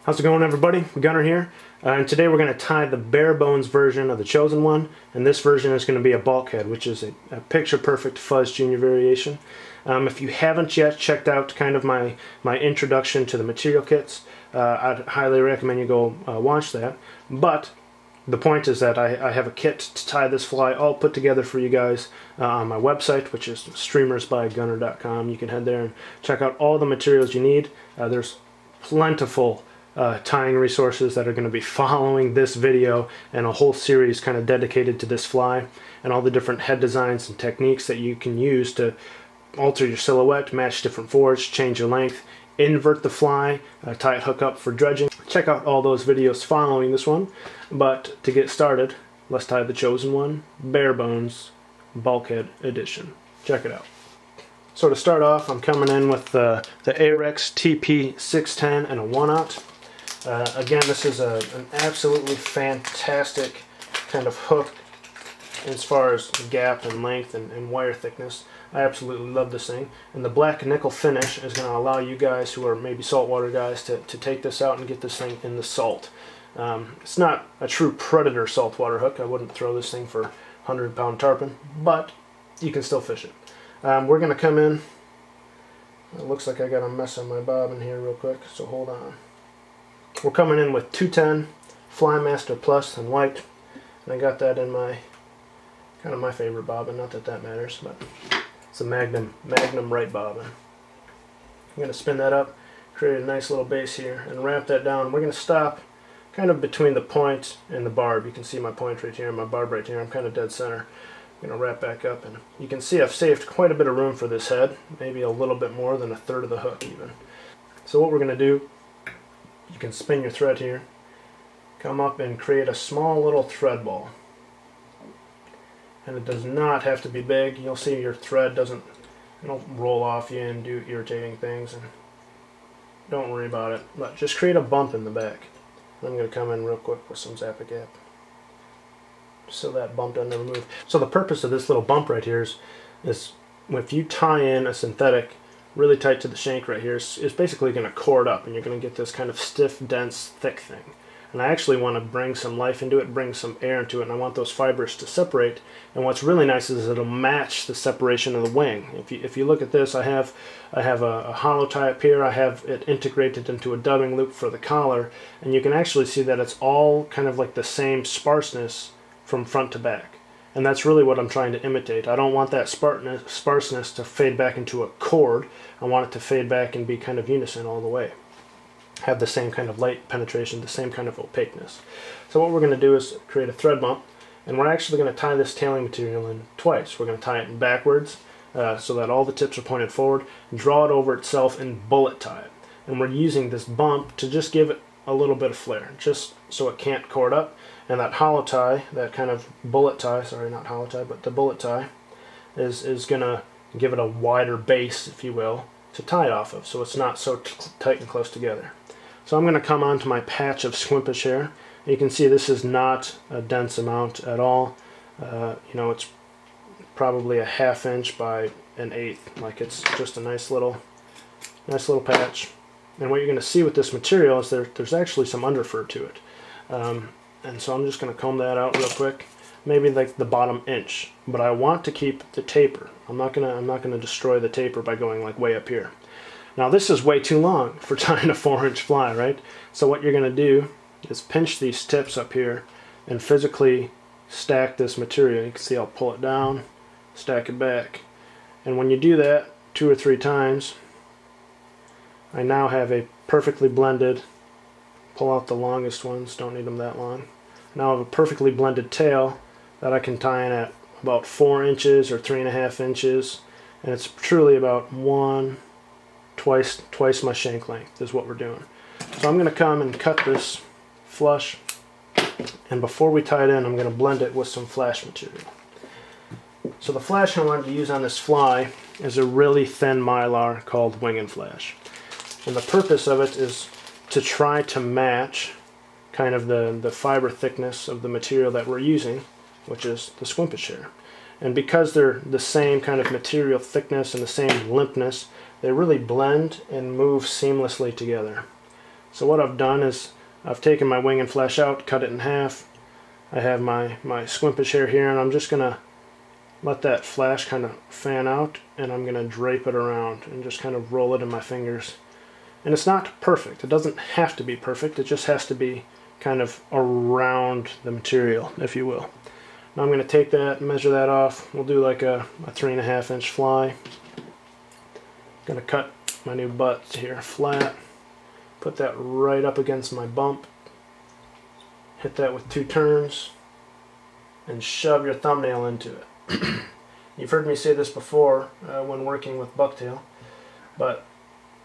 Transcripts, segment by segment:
How's it going, everybody? Gunnar here, and today we're going to tie the bare bones version of the chosen one, and this version is going to be a bulkhead, which is a picture-perfect fuzz junior variation. If you haven't yet checked out kind of my introduction to the material kits, I'd highly recommend you go watch that. But the point is that I have a kit to tie this fly all put together for you guys on my website, which is streamersbygunnar.com. You can head there and check out all the materials you need. There's plentiful tying resources that are going to be following this video, and a whole series kind of dedicated to this fly and all the different head designs and techniques that you can use to alter your silhouette, match different forwards, change your length, invert the fly, tie it hook up for dredging. Check out all those videos following this one. But to get started, let's tie the chosen one, Bare Bones Bulkhead Edition. Check it out. So to start off, I'm coming in with the Ahrex TP610 and a 1/0. Again, this is an absolutely fantastic kind of hook as far as gap and length and wire thickness. I absolutely love this thing. And the black nickel finish is going to allow you guys who are maybe saltwater guys to take this out and get this thing in the salt. It's not a true predator saltwater hook. I wouldn't throw this thing for 100-pound tarpon, but you can still fish it. We're going to come in. It looks like I got a mess on my bobbin here real quick, so hold on. We're coming in with 210 Flymaster Plus in white, and I got that in my kind of my favorite bobbin. Not that that matters, but it's a Magnum right bobbin. I'm going to spin that up, create a nice little base here, and wrap that down. We're going to stop kind of between the point and the barb. You can see my point right here and my barb right here. I'm kind of dead center. I'm going to wrap back up, and you can see I've saved quite a bit of room for this head, maybe a little bit more than a third of the hook even. So what we're going to do, you can spin your thread here, come up and create a small little thread ball. And it does not have to be big. You'll see your thread doesn't roll off you and do irritating things, and don't worry about it. But just create a bump in the back. I'm going to come in real quick with some Zap-A-Gap so that bump doesn't ever move. So the purpose of this little bump right here is if you tie in a synthetic really tight to the shank right here, it's basically going to cord up, and you're going to get this kind of stiff, dense, thick thing. And I actually want to bring some life into it, bring some air into it, and I want those fibers to separate. And what's really nice is it'll match the separation of the wing. If you look at this, I have a hollow tie up here. I have it integrated into a dubbing loop for the collar, and you can actually see that it's all kind of like the same sparseness from front to back. And that's really what I'm trying to imitate. I don't want that sparseness to fade back into a cord. I want it to fade back and be kind of unison all the way. Have the same kind of light penetration, the same kind of opaqueness. So what we're going to do is create a thread bump, and we're actually going to tie this tailing material in twice. We're going to tie it in backwards so that all the tips are pointed forward, draw it over itself, and bullet tie it. And we're using this bump to just give it a little bit of flair, just so it can't cord up. And that hollow tie, that kind of bullet tie, sorry, not hollow tie, but the bullet tie, is going to give it a wider base, if you will, to tie it off of, so it's not so tight and close together. So I'm going to come onto my patch of Squimpish here. You can see this is not a dense amount at all. It's probably a 1/2 inch by an 1/8. Like, it's just a nice little patch. And what you're going to see with this material is there's actually some underfur to it. And so I'm just going to comb that out real quick, maybe like the bottom inch. But I want to keep the taper. I'm not gonna destroy the taper by going like way up here. Now this is way too long for tying a 4-inch fly, right? So what you're going to do is pinch these tips up here and physically stack this material. You can see I'll pull it down, stack it back. And when you do that 2 or 3 times, I now have a perfectly blended, pull out the longest ones, don't need them that long. Now I have a perfectly blended tail that I can tie in at about 4 inches or 3.5 inches. And it's truly about twice my shank length is what we're doing. So I'm going to come and cut this flush, and before we tie it in, I'm going to blend it with some flash material. So the flash I wanted to use on this fly is a really thin mylar called Wing and Flash. And the purpose of it is to try to match kind of the fiber thickness of the material that we're using, which is the Squimpish here. And because they're the same kind of material thickness and the same limpness, they really blend and move seamlessly together. So what I've done is I've taken my wing and flesh out, cut it in half. I have my squimpish hair here, and I'm just going to let that flash kind of fan out, and I'm going to drape it around and just kind of roll it in my fingers. And it's not perfect. It doesn't have to be perfect. It just has to be kind of around the material, if you will. Now I'm going to take that, measure that off. We'll do like a 3.5 inch fly. Going to cut my new butt here flat. Put that right up against my bump. Hit that with 2 turns. And shove your thumbnail into it. You've heard me say this before when working with bucktail. But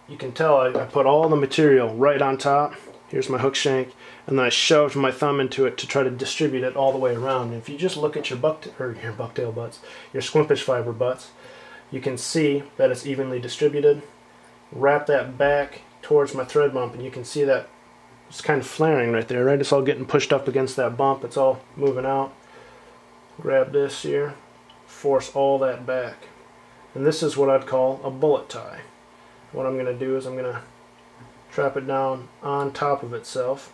you can tell I put all the material right on top. Here's my hook shank, and then I shoved my thumb into it to try to distribute it all the way around. And if you just look at your bucktail butts, your squimpish fiber butts, you can see that it's evenly distributed. Wrap that back towards my thread bump, and you can see that it's kind of flaring right there, right? It's all getting pushed up against that bump. It's all moving out. Grab this here, force all that back. And this is what I'd call a bullet tie. What I'm going to do is I'm going to trap it down on top of itself.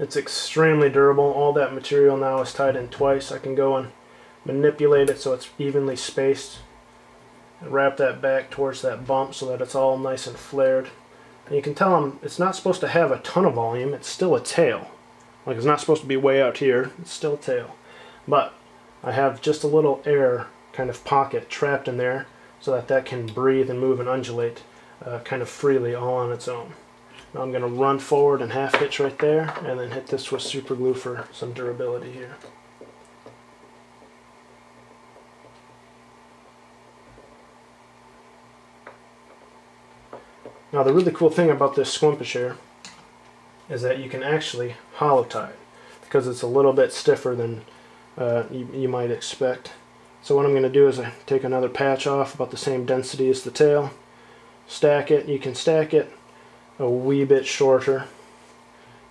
It's extremely durable. All that material now is tied in twice. I can go and manipulate it so it's evenly spaced and wrap that back towards that bump so that it's all nice and flared. And you can tell it's not supposed to have a ton of volume. It's still a tail. Like, it's not supposed to be way out here. It's still a tail. But I have just a little air kind of pocket trapped in there so that that can breathe and move and undulate kind of freely all on its own. Now I'm going to run forward and half hitch right there, and then hit this with super glue for some durability here. Now the really cool thing about this squimpish hair is that you can actually hollow tie it, because it's a little bit stiffer than you might expect. So what I'm going to do is I take another patch off about the same density as the tail, stack it. You can stack it a wee bit shorter.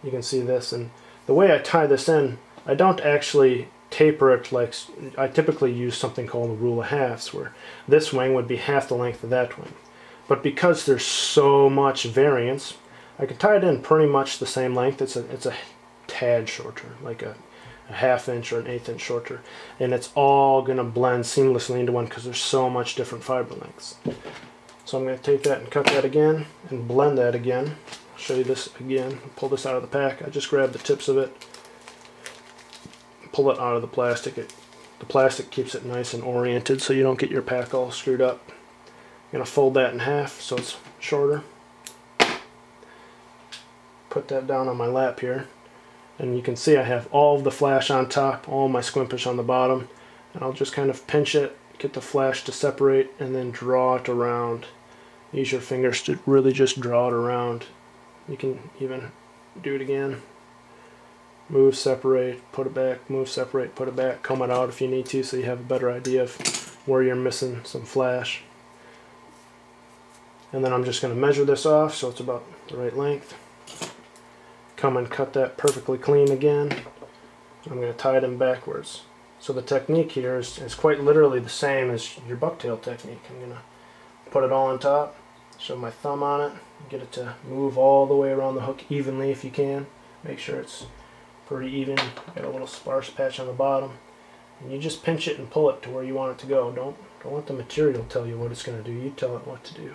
You can see this, and the way I tie this in, I don't actually taper it like I typically use something called a rule of halves, where this wing would be half the length of that wing. But because there's so much variance, I can tie it in pretty much the same length. It's a tad shorter, like a half inch or an eighth inch shorter, and it's all going to blend seamlessly into one because there's so much different fiber lengths. So I'm going to take that and cut that again and blend that again. I'll show you this again. Pull this out of the pack. I just grab the tips of it, pull it out of the plastic. The plastic keeps it nice and oriented so you don't get your pack all screwed up. I'm going to fold that in half so it's shorter. Put that down on my lap here. And you can see I have all of the flash on top, all my squimpish on the bottom. And I'll just kind of pinch it, get the flash to separate, and then draw it around. Use your fingers to really just draw it around. You can even do it again. Move, separate, put it back, move, separate, put it back. Comb it out if you need to so you have a better idea of where you're missing some flash. And then I'm just going to measure this off so it's about the right length. Come and cut that perfectly clean again. I'm going to tie it in backwards. So the technique here is quite literally the same as your bucktail technique. I'm going to put it all on top, shove my thumb on it, get it to move all the way around the hook evenly if you can. Make sure it's pretty even. Got a little sparse patch on the bottom. And you just pinch it and pull it to where you want it to go. Don't let the material tell you what it's going to do. You tell it what to do.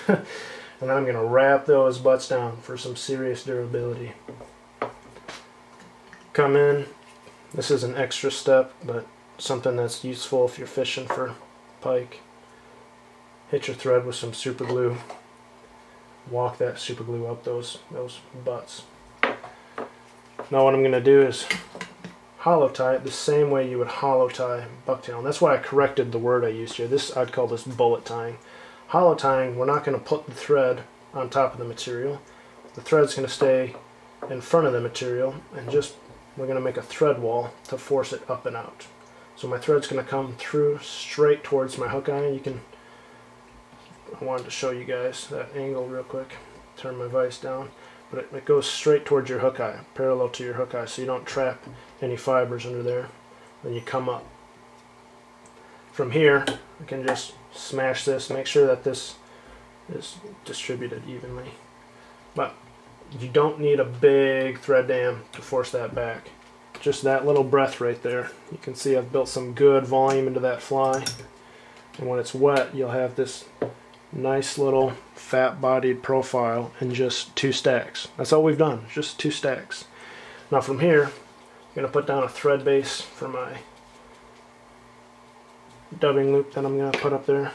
And then I'm going to wrap those butts down for some serious durability. Come in. This is an extra step, but something that's useful if you're fishing for pike. Hit your thread with some super glue. Walk that super glue up those butts. Now what I'm going to do is hollow tie it the same way you would hollow tie bucktail. And that's why I corrected the word I used here. I'd call this bullet tying. Hollow tying, we're not going to put the thread on top of the material. The thread's going to stay in front of the material, and we're going to make a thread wall to force it up and out. So my thread's going to come through straight towards my hook eye. I wanted to show you guys that angle real quick. Turn my vise down. But it goes straight towards your hook eye, parallel to your hook eye, so you don't trap any fibers under there. Then you come up. From here, I can just smash this, make sure that this is distributed evenly. But You don't need a big thread dam to force that back. Just that little breath right there. You can see I've built some good volume into that fly. And when it's wet, you'll have this nice little fat-bodied profile in just 2 stacks. That's all we've done, just 2 stacks. Now from here, I'm going to put down a thread base for my dubbing loop that I'm going to put up there.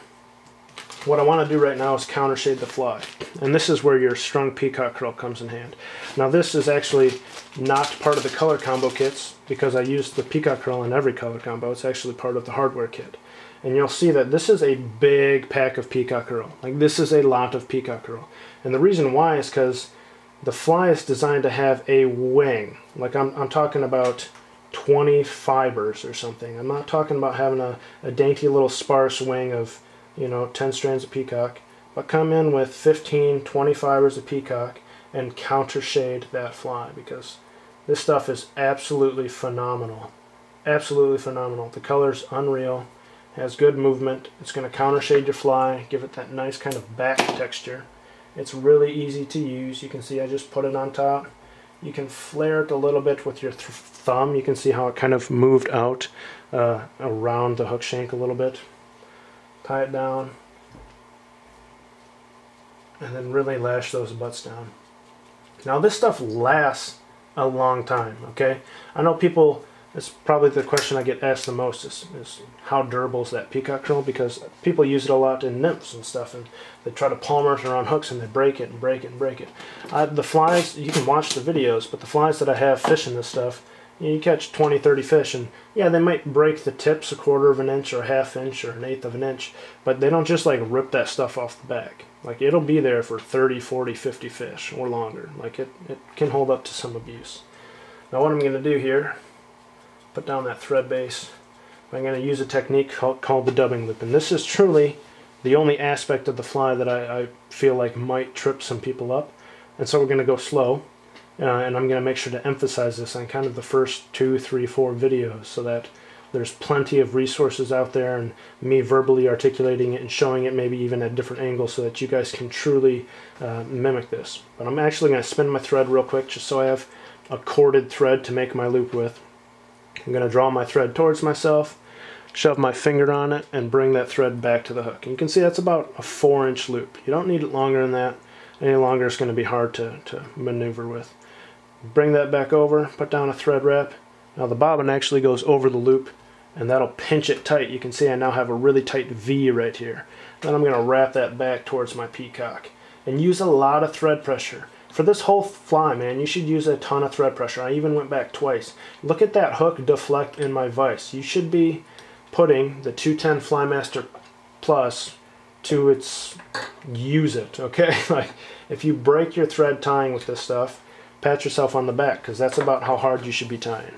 What I want to do right now is counter shade the fly. And this is where your strung peacock curl comes in hand. Now this is actually not part of the color combo kits because I used the peacock curl in every color combo. It's actually part of the hardware kit. And you'll see that this is a big pack of peacock curl. Like this is a lot of peacock curl. And the reason why is because the fly is designed to have a wing. Like I'm talking about 20 fibers or something. I'm not talking about having a dainty little sparse wing of, you know, 10 strands of peacock, but come in with 15, 20 fibers of peacock and counter shade that fly, because this stuff is absolutely phenomenal. Absolutely phenomenal. The color's unreal, has good movement. It's going to counter shade your fly, give it that nice kind of back texture. It's really easy to use. You can see I just put it on top. You can flare it a little bit with your thumb. You can see how it kind of moved out around the hook shank a little bit. Tie it down, and then really lash those butts down. Now this stuff lasts a long time, okay? I know people, it's probably the question I get asked the most is how durable is that peacock curl, because people use it a lot in nymphs and stuff, and they try to palmer it around hooks and they break it and break it and break it. The flies, you can watch the videos, but the flies that I have fishing this stuff, you catch 20, 30 fish, and yeah, they might break the tips 1/4 of an inch or 1/2 inch or 1/8 of an inch, but they don't just like rip that stuff off the back. Like it'll be there for 30, 40, 50 fish or longer. Like it can hold up to some abuse. Now what I'm going to do here, put down that thread base. I'm going to use a technique called the dubbing loop, and this is truly the only aspect of the fly that I feel like might trip some people up, and so we're going to go slow. And I'm going to make sure to emphasize this on kind of the first 2, 3, 4 videos so that there's plenty of resources out there and me verbally articulating it and showing it maybe even at different angles so that you guys can truly mimic this. But I'm actually going to spin my thread real quick just so I have a corded thread to make my loop with. I'm going to draw my thread towards myself, shove my finger on it, and bring that thread back to the hook. And you can see that's about a 4-inch loop. You don't need it longer than that. Any longer it's going to be hard to maneuver with. Bring that back over, put down a thread wrap. Now the bobbin actually goes over the loop, and that'll pinch it tight. You can see I now have a really tight V right here. Then I'm going to wrap that back towards my peacock and use a lot of thread pressure. For this whole fly, man, you should use a ton of thread pressure. I even went back twice. Look at that hook deflect in my vise. You should be putting the 210 Flymaster Plus to its use it, okay? Like if you break your thread tying with this stuff, pat yourself on the back, because that's about how hard you should be tying.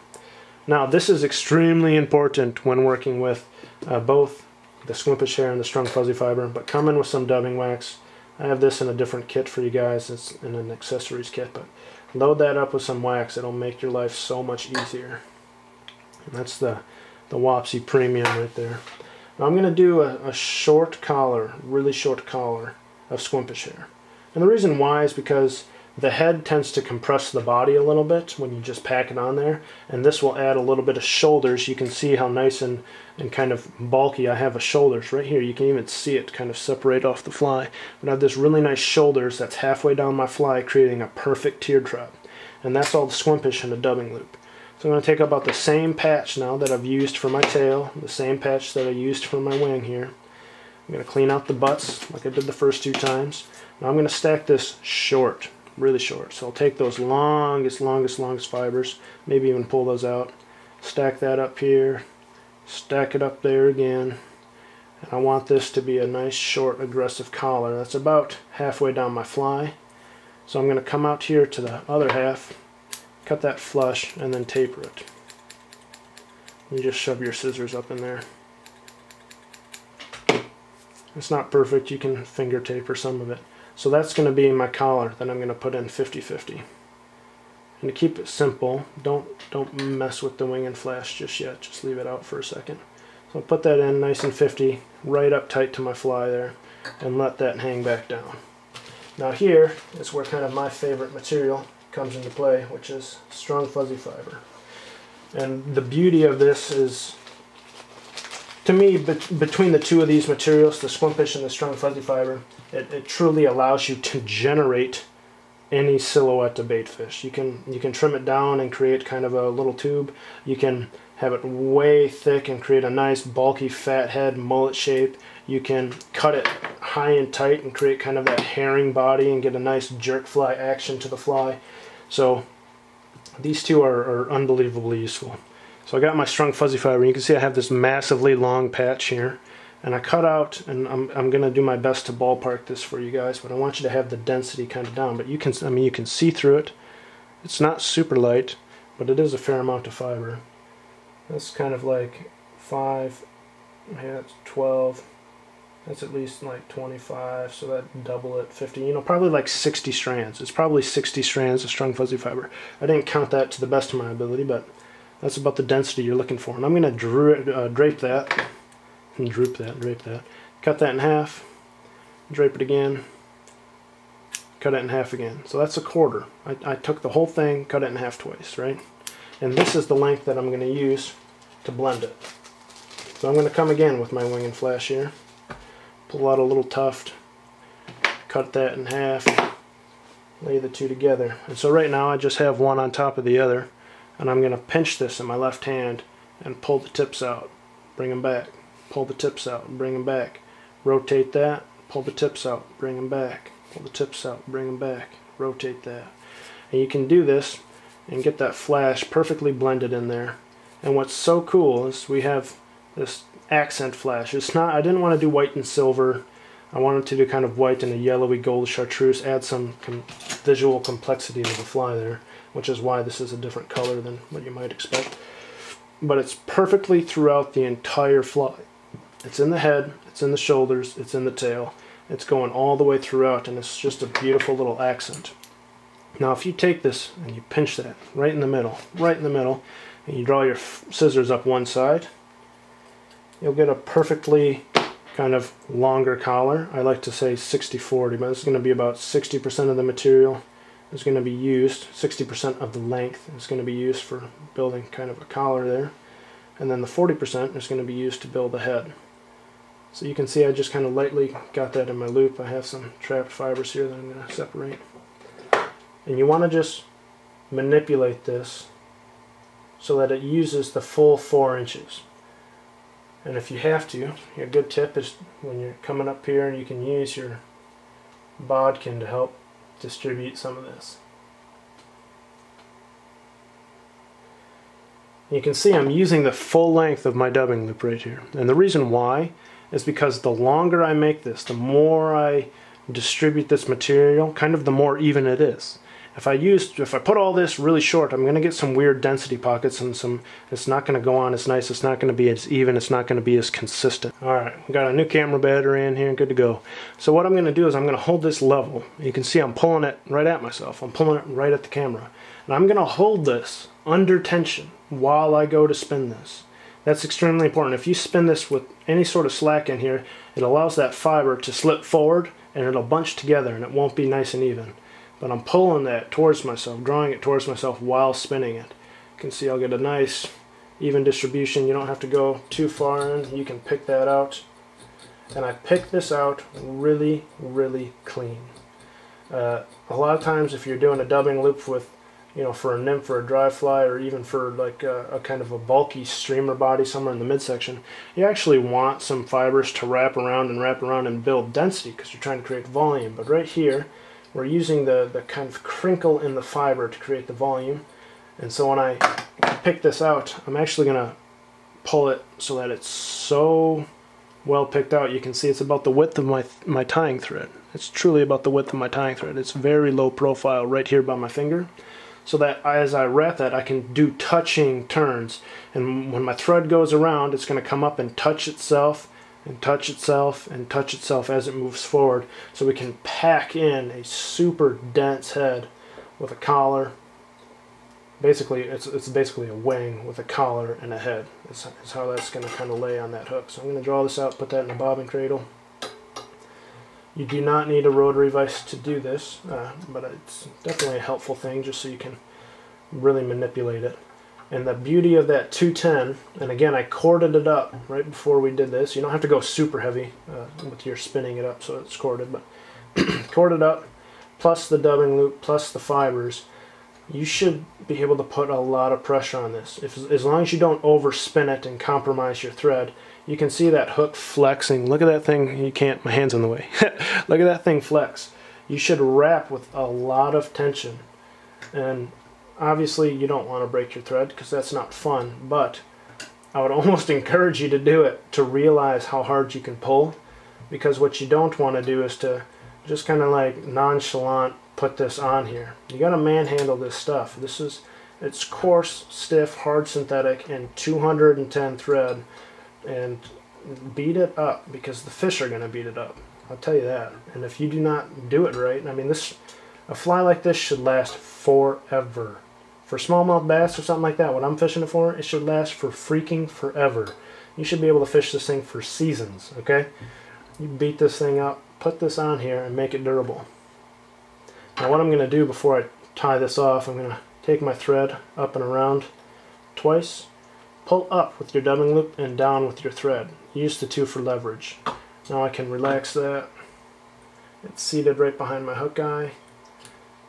Now this is extremely important when working with both the Squimpish hair and the strung fuzzy fiber, but come in with some dubbing wax. I have this in a different kit for you guys. It's in an accessories kit, but load that up with some wax. It'll make your life so much easier. And that's the Wapsi Premium right there. Now I'm going to do a short collar, really short collar of Squimpish hair. And the reason why is because the head tends to compress the body a little bit when you just pack it on there, and this will add a little bit of shoulders. You can see how nice and kind of bulky I have a shoulders right here. You can even see it kind of separate off the fly. But I have this really nice shoulders that's halfway down my fly, creating a perfect teardrop. And that's all the Squimpish in a dubbing loop. So I'm going to take about the same patch now that I've used for my tail, the same patch that I used for my wing here. I'm going to clean out the butts like I did the first 2 times. Now I'm going to stack this short. Really short. So I'll take those longest fibers, maybe even pull those out, stack that up here, stack it up there again, and I want this to be a nice short aggressive collar. That's about halfway down my fly. So I'm going to come out here to the other half, cut that flush, and then taper it. You just shove your scissors up in there. It's not perfect, you can finger taper some of it. So that's going to be my collar that I'm going to put in 50-50. And to keep it simple, don't mess with the wing and flash just yet. Just leave it out for a second. So I'll put that in nice and 50, right up tight to my fly there, and let that hang back down. Now here is where kind of my favorite material comes into play, which is strung fuzzy fiber. And the beauty of this is, to me, between the two of these materials, the Sculpins and the strung fuzzy fiber, it truly allows you to generate any silhouette to baitfish. You can trim it down and create kind of a little tube. You can have it way thick and create a nice bulky fat head mullet shape. You can cut it high and tight and create kind of that herring body and get a nice jerk fly action to the fly. So these two are unbelievably useful. So I got my strung fuzzy fiber. You can see I have this massively long patch here, and I cut out, and I'm going to do my best to ballpark this for you guys, but I want you to have the density kind of down. But you can, I mean, you can see through it. It's not super light, but it is a fair amount of fiber. That's kind of like 5, yeah, that's 12. That's at least like 25, so that double it, 50, you know, probably like 60 strands. It's probably 60 strands of strung fuzzy fiber. I didn't count that to the best of my ability, but that's about the density you're looking for. And I'm going to drape that, and drape that. Cut that in half, drape it again, cut it in half again. So that's a quarter. I took the whole thing, cut it in half twice, right? And this is the length that I'm going to use to blend it. So I'm going to come again with my wing and flash here. Pull out a little tuft, cut that in half, lay the two together. And so right now I just have one on top of the other, and I'm going to pinch this in my left hand and pull the tips out, bring them back, pull the tips out, bring them back, rotate that, pull the tips out, bring them back, pull the tips out, bring them back, rotate that. And you can do this and get that flash perfectly blended in there. And what's so cool is we have this accent flash. It's not, I didn't want to do white and silver. I wanted to do kind of white and a yellowy gold chartreuse, add some visual complexity to the fly there, which is why this is a different color than what you might expect. But it's perfectly throughout the entire fly. It's in the head, it's in the shoulders, it's in the tail. It's going all the way throughout, and it's just a beautiful little accent. Now if you take this and you pinch that right in the middle, and you draw your scissors up one side, you'll get a perfectly kind of longer collar. I like to say 60-40, but it's going to be about 60% of the material is going to be used, 60% of the length is going to be used for building kind of a collar there, and then the 40% is going to be used to build a head. So you can see I just kind of lightly got that in my loop. I have some trapped fibers here that I'm going to separate. And you want to just manipulate this so that it uses the full 4 inches. And if you have to, a good tip is when you're coming up here, you can use your bodkin to help distribute some of this. You can see I'm using the full length of my dubbing loop right here. And the reason why is because the longer I make this, the more I distribute this material, kind of the more even it is. If I put all this really short, I'm going to get some weird density pockets, and it's not going to go on as nice, it's not going to be as even, it's not going to be as consistent. Alright, we got a new camera battery in here, good to go. So what I'm going to do is I'm going to hold this level. You can see I'm pulling it right at myself. I'm pulling it right at the camera. And I'm going to hold this under tension while I go to spin this. That's extremely important. If you spin this with any sort of slack in here, it allows that fiber to slip forward and it'll bunch together and it won't be nice and even. But I'm pulling that towards myself, drawing it towards myself while spinning it. You can see I'll get a nice even distribution. You don't have to go too far in. You can pick that out. And I pick this out really, really clean. A lot of times if you're doing a dubbing loop with, you know, for a nymph or a dry fly, or even for like a kind of a bulky streamer body somewhere in the midsection, you actually want some fibers to wrap around and build density because you're trying to create volume. But right here, we're using the kind of crinkle in the fiber to create the volume. And so when I pick this out, I'm actually going to pull it so that it's so well picked out. You can see it's about the width of my tying thread. It's truly about the width of my tying thread. It's very low profile right here by my finger, so that as I wrap that, I can do touching turns. And when my thread goes around, it's going to come up and touch itself, and touch itself, and touch itself as it moves forward. So we can pack in a super dense head with a collar. Basically, it's basically a wing with a collar and a head. It's how that's going to kind of lay on that hook. So I'm going to draw this out, put that in a bobbin cradle. You do not need a rotary vise to do this, but it's definitely a helpful thing just so you can really manipulate it. And the beauty of that 210, and again I corded it up right before we did this. You don't have to go super heavy with your spinning it up so it's corded, but corded up, plus the dubbing loop, plus the fibers, you should be able to put a lot of pressure on this. As long as you don't overspin it and compromise your thread. You can see that hook flexing. Look at that thing. You can't, my hand's in the way. Look at that thing flex. You should wrap with a lot of tension. And obviously you don't want to break your thread because that's not fun, but I would almost encourage you to do it to realize how hard you can pull, because what you don't want to do is to just kind of like nonchalant put this on here. You got to manhandle this stuff. It's coarse, stiff, hard synthetic, and 210 thread, and beat it up because the fish are going to beat it up. I'll tell you that. And if you do not do it right, I mean, a fly like this should last forever. For smallmouth bass or something like that, what I'm fishing it for, it should last for freaking forever. You should be able to fish this thing for seasons, okay? You beat this thing up, put this on here, and make it durable. Now what I'm going to do before I tie this off, I'm going to take my thread up and around twice, pull up with your dubbing loop, and down with your thread. Use the two for leverage. Now I can relax that. It's seated right behind my hook eye.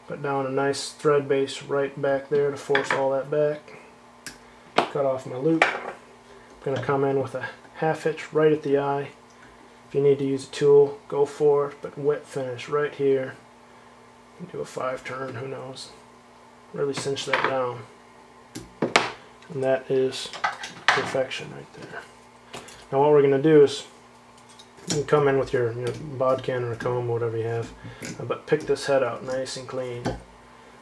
Put down a nice thread base right back there to force all that back. Cut off my loop. I'm going to come in with a half hitch right at the eye. If you need to use a tool, go for it, but wet finish right here. Do a 5-turn, who knows. Really cinch that down. And that is perfection right there. Now what we're going to do is, you can come in with your bodkin or a comb, whatever you have, but pick this head out nice and clean.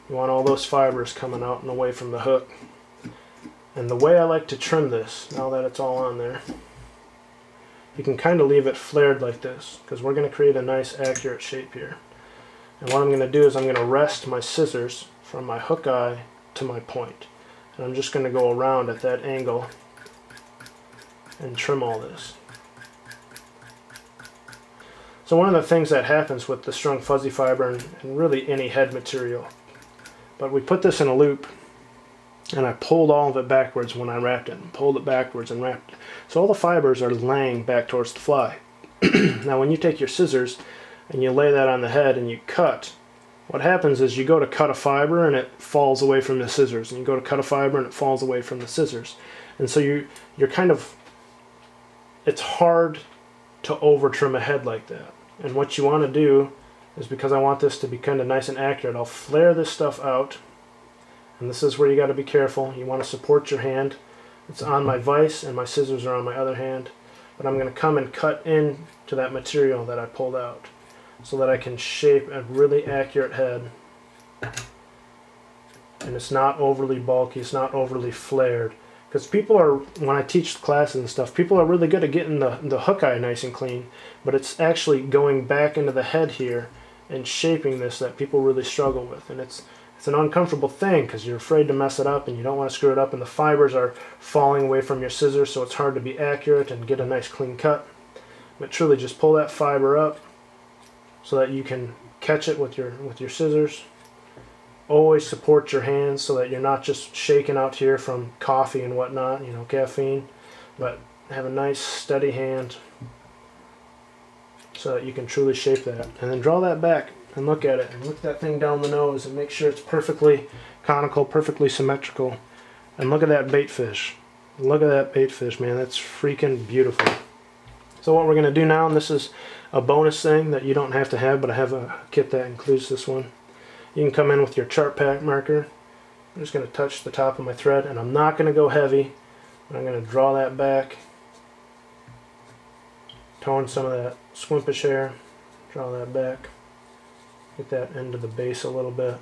You want all those fibers coming out and away from the hook. And the way I like to trim this, now that it's all on there, you can kind of leave it flared like this, because we're going to create a nice accurate shape here. And what I'm going to do is I'm going to rest my scissors from my hook eye to my point. And I'm just going to go around at that angle and trim all this. So one of the things that happens with the strung fuzzy fiber and really any head material, but we put this in a loop and I pulled all of it backwards when I wrapped it, and pulled it backwards and wrapped it. So all the fibers are laying back towards the fly. Now when you take your scissors and you lay that on the head and you cut, what happens is you go to cut a fiber and it falls away from the scissors, and you go to cut a fiber and it falls away from the scissors. And so you're kind of, it's hard to over trim a head like that. And what you want to do is, because I want this to be kind of nice and accurate, I'll flare this stuff out, and this is where you got to be careful. You want to support your hand. It's on my vise and my scissors are on my other hand, but I'm going to come and cut into that material that I pulled out so that I can shape a really accurate head. And it's not overly bulky, it's not overly flared. Because people are, when I teach classes and stuff, people are really good at getting the hook eye nice and clean, but it's actually going back into the head here and shaping this that people really struggle with. And it's an uncomfortable thing because you're afraid to mess it up and you don't want to screw it up, and the fibers are falling away from your scissors, so it's hard to be accurate and get a nice clean cut. But truly just pull that fiber up so that you can catch it with your scissors. Always support your hands so that you're not just shaking out here from coffee and whatnot, caffeine, but have a nice steady hand so that you can truly shape that. And then draw that back and look at it, and look that thing down the nose and make sure it's perfectly conical, perfectly symmetrical. And look at that baitfish. Look at that baitfish, man. That's freaking beautiful. So what we're going to do now, and this is a bonus thing that you don't have to have, but I have a kit that includes this one. You can come in with your chart pack marker. I'm just going to touch the top of my thread, and I'm not going to go heavy, but I'm going to draw that back, tone some of that squimpish hair, draw that back, get that into the base a little bit,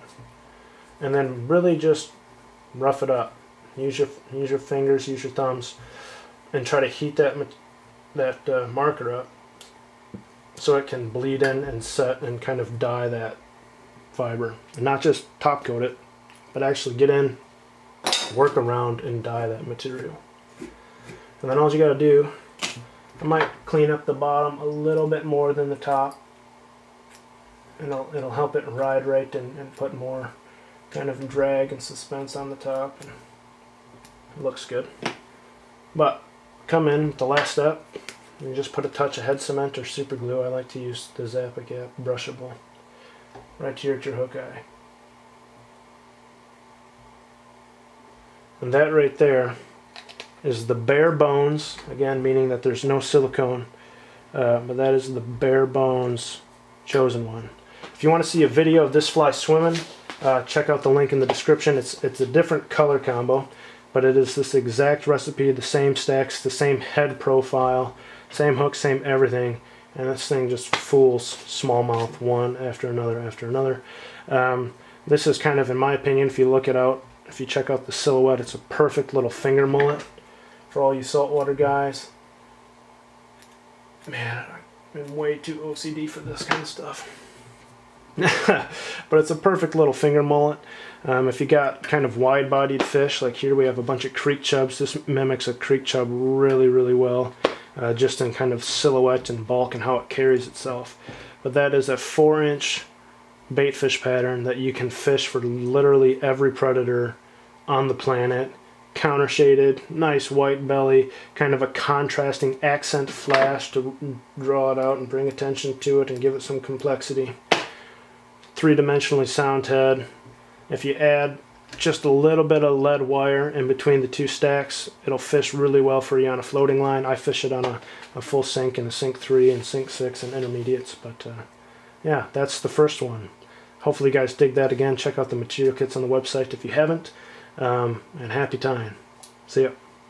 and then really just rough it up. Use your fingers, use your thumbs, and try to heat that marker up so it can bleed in and set and kind of dye that fiber, and not just top coat it, but actually get in, work around, and dye that material. And then all you got to do, I might clean up the bottom a little bit more than the top, and it'll help it ride right and put more kind of drag and suspense on the top. And it looks good. But come in with the last step, you just put a touch of head cement or super glue. I like to use the Zap-A-Gap brushable right here at your hook eye. And that right there is the Bare Bones, again meaning that there's no silicone, but that is the Bare Bones chosen one. If you want to see a video of this fly swimming, check out the link in the description. It's a different color combo, but it is this exact recipe, the same stacks, the same head profile, same hook, same everything, and this thing just fools smallmouth one after another after another. This is kind of, in my opinion, if you check out the silhouette, it's a perfect little finger mullet for all you saltwater guys. Man, I've been way too OCD for this kind of stuff. But it's a perfect little finger mullet. If you got kind of wide-bodied fish, like here we have a bunch of creek chubs. This mimics a creek chub really, really well, just in kind of silhouette and bulk and how it carries itself. But that is a 4-inch baitfish pattern that you can fish for literally every predator on the planet. Counter shaded, nice white belly, kind of a contrasting accent flash to draw it out and bring attention to it and give it some complexity. 3-dimensionally sound head. If you add just a little bit of lead wire in between the two stacks, it'll fish really well for you on a floating line. I fish it on a full sink and a sink 3 and sink 6 and intermediates, but yeah, that's the first one. Hopefully you guys dig that. Again, check out the material kits on the website if you haven't, and happy tying. See ya.